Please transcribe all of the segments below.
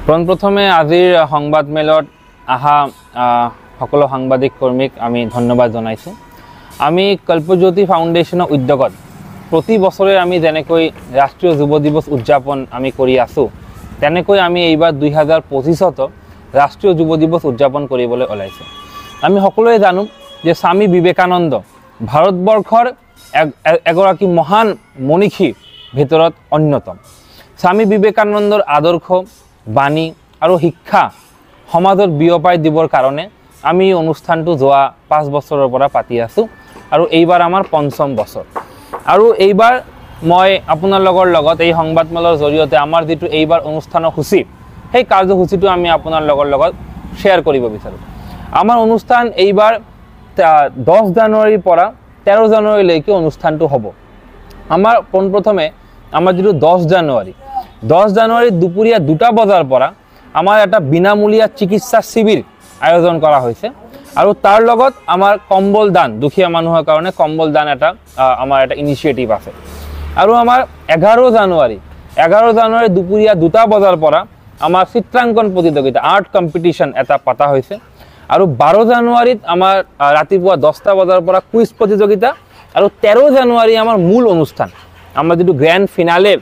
পোনপ্ৰথমে আজিৰ সংবাদ মেলত আহা সকলো সাংবাদিক কৰ্মীক আমি ধন্যবাদ জনাইছোঁ। আমি কল্পজ্যোতি ফাউণ্ডেশ্যনৰ উদ্যোগত প্ৰতি বছৰে আমি যেনেকৈ ৰাষ্ট্ৰীয় যুৱ দিৱস উদযাপন আমি কৰি আছোঁ, তেনেকৈ আমি এইবাৰ 2025ত ৰাষ্ট্ৰীয় যুৱ দিৱস উদযাপন কৰিবলৈ ওলাইছোঁ। আমি সকলোৱে জানো যে স্বামী বিবেকানন্দ ভাৰতবৰ্ষৰ এগৰাকী মহান মনীষীৰ ভিতৰত অন্যতম। স্বামী বিবেকানন্দৰ আদৰ্শ বাণী আৰু শিক্ষা সমাজত বিয়পাই দিবৰ কাৰণে আমি এই অনুষ্ঠানটো যোৱা 5 বছৰৰ পৰা পাতি আছোঁ আৰু এইবাৰ আমাৰ 5ম বছৰ। আৰু এইবাৰ মই আপোনালোকৰ লগত এই সংবাদমেলৰ জৰিয়তে আমাৰ যিটো এইবাৰ অনুষ্ঠানৰ সূচী, সেই কাৰ্যসূচীটো আমি আপোনালোকৰ লগত শ্বেয়াৰ কৰিব বিচাৰোঁ। আমাৰ অনুষ্ঠান এইবাৰ 10 জানুৱাৰীৰ পৰা 13 জানুৱাৰীলৈকে অনুষ্ঠানটো হ'ব। আমাৰ পোনপ্ৰথমে আমাৰ যিটো 10 জানুৱাৰী দুপৰীয়া 2টা বজাৰ পৰা আমাৰ এটা বিনামূলীয়া চিকিৎসা শিবিৰ আয়োজন কৰা হৈছে আৰু তাৰ লগত আমাৰ কম্বল দান, দুখীয়া মানুহৰ কাৰণে কম্বল দান আমাৰ এটা ইনিচিয়েটিভ আছে। আৰু আমাৰ 11 জানুৱাৰী দুপৰীয়া 2টা বজাৰ পৰা আমাৰ চিত্ৰাংকন প্ৰতিযোগিতা আৰ্ট কম্পিটিশ্যন এটা পতা হৈছে। আৰু 12 জানুৱাৰীত আমাৰ ৰাতিপুৱা 10টা বজাৰ পৰা কুইজ প্ৰতিযোগিতা আৰু 13 জানুৱাৰী আমাৰ মূল অনুষ্ঠান, আমাৰ যিটো গ্ৰেণ্ড ফিনালে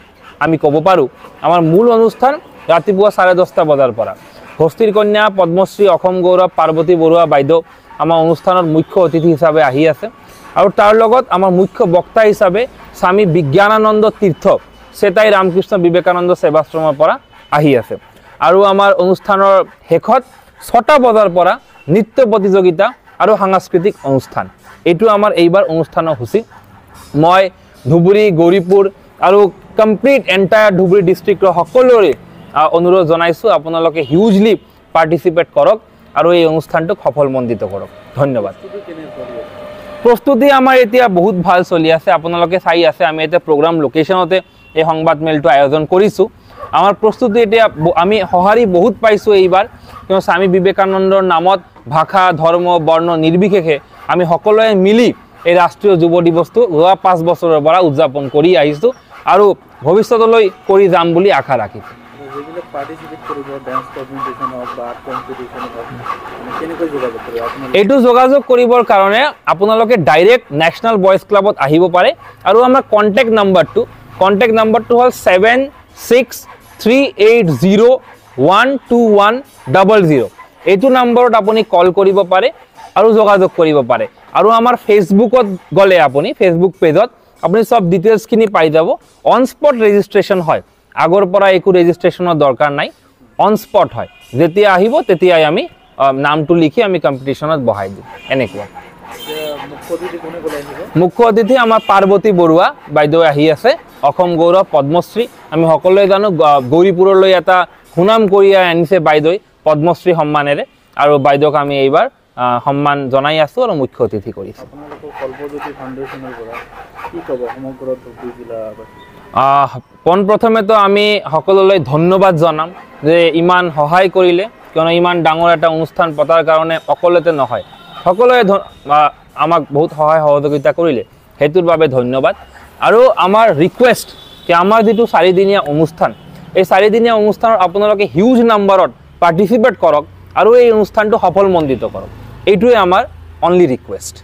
আমি ক'ব পাৰোঁ, আমাৰ মূল অনুষ্ঠান ৰাতিপুৱা 10:30টা বজাৰ পৰা। হস্তিৰ কন্যা পদ্মশ্ৰী অসম গৌৰৱ পাৰ্বতী বৰুৱা বাইদেউ আমাৰ অনুষ্ঠানত মুখ্য অতিথি হিচাপে আহি আছে আৰু তাৰ লগত আমাৰ মুখ্য বক্তা হিচাপে স্বামী বিজ্ঞানানন্দ তীৰ্থ চেতাই ৰামকৃষ্ণ বিবেকানন্দ সেৱাশ্ৰমৰ পৰা আহি আছে। আৰু আমাৰ অনুষ্ঠানৰ শেষত 6টা বজাৰ পৰা নৃত্য প্ৰতিযোগিতা আৰু সাংস্কৃতিক অনুষ্ঠান। এইটো আমাৰ এইবাৰ অনুষ্ঠানৰ সূচী। মই ধুবুৰী, গৌৰীপুৰ আৰু কমপ্লিট এণ্টায়াৰ ধুবুৰী ডিষ্ট্ৰিক্টৰ সকলোৰে অনুৰোধ জনাইছোঁ, আপোনালোকে হিউজলি পাৰ্টিচিপেট কৰক আৰু এই অনুষ্ঠানটোক সফলমণ্ডিত কৰক। ধন্যবাদ। প্ৰস্তুতি আমাৰ এতিয়া বহুত ভাল চলি আছে। আপোনালোকে চাই আছে আমি এতিয়া প্ৰগ্ৰাম লোকেশ্যনতে এই সংবাদ মেলটো আয়োজন কৰিছোঁ। আমাৰ প্ৰস্তুতি এতিয়া আমি সঁহাৰি বহুত পাইছোঁ এইবাৰ, কিয়নো স্বামী বিবেকানন্দৰ নামত ভাষা ধৰ্ম বৰ্ণ নিৰ্বিশেষে আমি সকলোৱে মিলি এই ৰাষ্ট্ৰীয় যুৱ দিৱসটো যোৱা 5 বছৰৰ পৰা উদযাপন কৰি আহিছোঁ আৰু ভৱিষ্যতলৈ কৰি যাম বুলি আশা ৰাখিছোঁ। এইটো যোগাযোগ কৰিবৰ কাৰণে আপোনালোকে ডাইৰেক্ট নেশ্যনেল বয়জ ক্লাবত আহিব পাৰে আৰু আমাৰ কণ্টেক্ট নাম্বাৰটো হ'ল 7638012100। এইটো নম্বৰত আপুনি কল কৰিব পাৰে আৰু যোগাযোগ কৰিব পাৰে। আৰু আমাৰ ফেচবুকত গ'লে আপুনি ফেচবুক পেজত আপুনি সব ডিটেইলছখিনি পাই যাব। অন স্পট ৰেজিষ্ট্ৰেশ্যন হয়, আগৰ পৰা একো ৰেজিষ্ট্ৰেশ্যনৰ দৰকাৰ নাই, অন স্পট হয়। যেতিয়া আহিব তেতিয়াই আমি নামটো লিখি আমি কম্পিটিশ্যনত বহাই দিম। এনেকুৱা মুখ্য অতিথি আমাৰ পাৰ্বতী বৰুৱা বাইদেউ আহি আছে, অসম গৌৰৱ পদ্মশ্ৰী। আমি সকলোৱে জানো গৌৰীপুৰলৈ এটা সুনাম কঢ়িয়াই আনিছে বাইদেৱে পদ্মশ্ৰী সন্মানেৰে, আৰু বাইদেউক আমি এইবাৰ সন্মান জনাই আছোঁ আৰু মুখ্য অতিথি কৰিছোঁ। পোনপ্ৰথমেতো আমি সকলোলৈ ধন্যবাদ জনাম যে ইমান সহায় কৰিলে, কিয়নো ইমান ডাঙৰ এটা অনুষ্ঠান পতাৰ কাৰণে অকলেতে নহয়, সকলোৱে আমাক বহুত সহায় সহযোগিতা কৰিলে, সেইটোৰ বাবে ধন্যবাদ। আৰু আমাৰ ৰিকুৱেষ্ট যে আমাৰ যিটো 4দিনীয়া অনুষ্ঠান, এই 4দিনীয়া অনুষ্ঠানত আপোনালোকে হিউজ নাম্বাৰত পাৰ্টিচিপেট কৰক আৰু এই অনুষ্ঠানটো সফলমণ্ডিত কৰক। এইটোৱে আমাৰ অনলি ৰিকুৱেষ্ট।